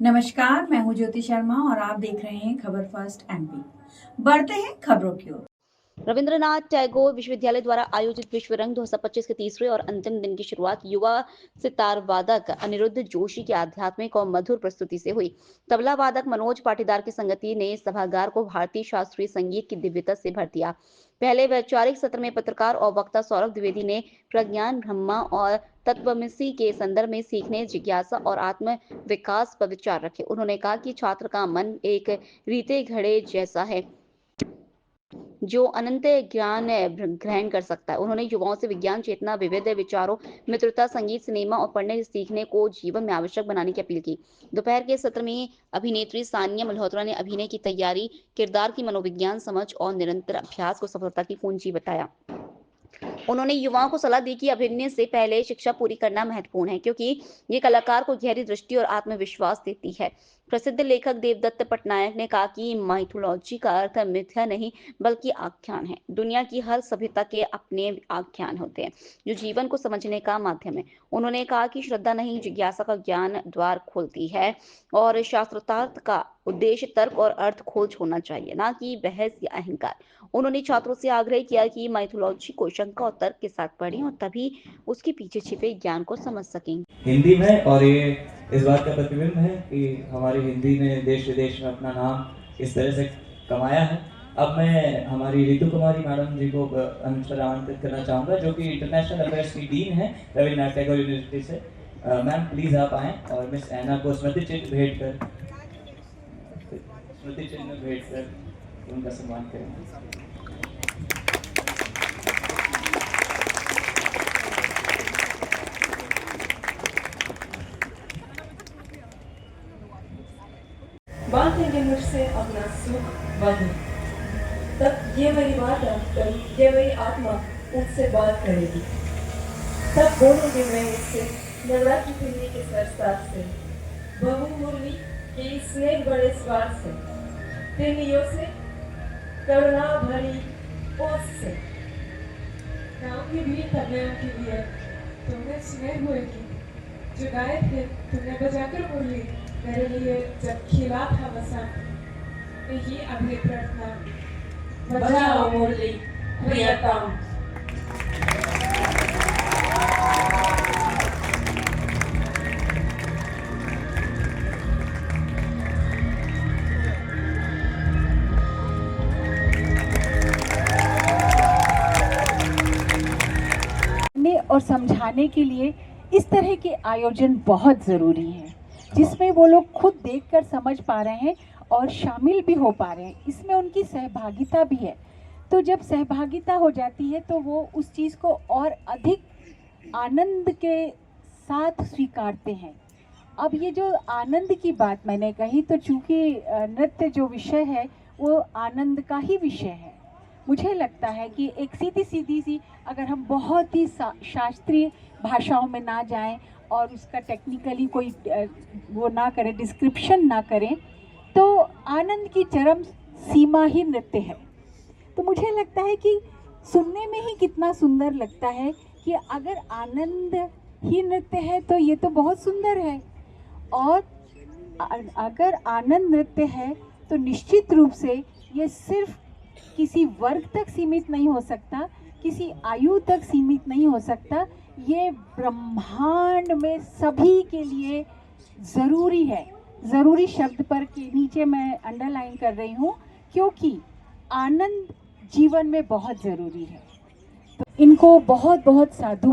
नमस्कार, मैं हूं ज्योति शर्मा और आप देख रहे हैं खबर फर्स्ट एमपी। बढ़ते हैं खबरों की ओर। रविंद्रनाथ टैगोर विश्वविद्यालय द्वारा आयोजित विश्व रंग 2025 के तीसरे और अंतिम दिन की शुरुआत युवा सितार वादक अनिरुद्ध जोशी की आध्यात्मिक और मधुर प्रस्तुति से हुई। तबला वादक मनोज पाटीदार की संगति ने सभागार को भारतीय शास्त्रीय संगीत की दिव्यता से भर दिया। पहले वैचारिक सत्र में पत्रकार और वक्ता सौरभ द्विवेदी ने प्रज्ञान ब्रह्मा और तत्वमसी के संदर्भ में सीखने, जिज्ञासा और आत्म विकास पर विचार रखे। उन्होंने कहा कि छात्र का मन एक रीते घड़े जैसा है जो अनंत ज्ञान ग्रहण कर सकता है। उन्होंने युवाओं से विज्ञान चेतना, विविध विचारों, मित्रता, संगीत, सिनेमा और पढ़ने सीखने को जीवन में आवश्यक बनाने की अपील की। दोपहर के सत्र में अभिनेत्री सानिया मल्होत्रा ने अभिनय की तैयारी, किरदार की मनोविज्ञान समझ और निरंतर अभ्यास को सफलता की कुंजी बताया। उन्होंने युवाओं को सलाह दी कि अभिनय से पहले शिक्षा पूरी करना महत्वपूर्ण है, क्योंकि ये कलाकार को गहरी दृष्टि और आत्मविश्वास देती है। प्रसिद्ध लेखक देवदत्त पट्टनायक ने कहा कि माइथोलॉजी का अर्थ मिथ्या नहीं बल्कि आख्यान है। दुनिया की हर सभ्यता के अपने आख्यान होते हैं जो जीवन को समझने का माध्यम है। उन्होंने कहा कि श्रद्धा नहीं, जिज्ञासा का ज्ञान द्वार खोलती है और शास्त्रोक्त का उद्देश्य तर्क और अर्थ खोज होना चाहिए, ना कि बहस या अहंकार। उन्होंने छात्रों से आग्रह किया कि माइथोलॉजी को शंका और तर्क के साथ पढ़ें और तभी उसके पीछे छिपे ज्ञान को समझ सकें। हिंदी में, और ये इस बात का प्रतिबिंब है कि हमारी हिंदी ने देश विदेश में अपना नाम इस तरह से कमाया है। अब मैं हमारी रितु कुमारी मैडम जी को मंच पर आमंत्रित करना चाहूँगा, जो कि इंटरनेशनल अफेयर्स की डीन है रविन्द्रनाथ टैगोर यूनिवर्सिटी से। मैम प्लीज़ आप आएँ और मिस ऐना को स्मृति चिन्ह भेंट कर उनका सम्मान करें। बांटेंगे मुझसे अपना सुख वही, तब ये वही वादा, तब ये वही आत्मा मुझसे बात करेगी। तब बोलूंगी मैं उससे नवरात्रि पीने के सरसार से, बहु मुरली के स्नेह बड़े स्वार से, प्रेमियों से करुणा भरी ओस से। गाँव की भी तबले की भी है, तुमने सुने हुए की जो गाए थे तुमने बजाकर बोली मेरे लिए जब खिला था वसा। यही अभी प्रार्थना, बजाओ मुरली प्रियतम। और समझाने के लिए इस तरह के आयोजन बहुत ज़रूरी हैं, जिसमें वो लोग खुद देखकर समझ पा रहे हैं और शामिल भी हो पा रहे हैं। इसमें उनकी सहभागिता भी है। तो जब सहभागिता हो जाती है तो वो उस चीज़ को और अधिक आनंद के साथ स्वीकारते हैं। अब ये जो आनंद की बात मैंने कही, तो चूँकि नृत्य जो विषय है वो आनंद का ही विषय है। मुझे लगता है कि एक सीधी सी अगर हम बहुत ही शास्त्रीय भाषाओं में ना जाएं और उसका टेक्निकली कोई वो ना करें, डिस्क्रिप्शन ना करें, तो आनंद की चरम सीमा ही नृत्य है। तो मुझे लगता है कि सुनने में ही कितना सुंदर लगता है कि अगर आनंद ही नृत्य है तो ये तो बहुत सुंदर है। और अगर आनंद नृत्य है तो निश्चित रूप से ये सिर्फ किसी वर्ग तक सीमित नहीं हो सकता, किसी आयु तक सीमित नहीं हो सकता। ये ब्रह्मांड में सभी के लिए ज़रूरी है। ज़रूरी शब्द पर के नीचे मैं अंडरलाइन कर रही हूँ, क्योंकि आनंद जीवन में बहुत ज़रूरी है। तो इनको बहुत बहुत साधु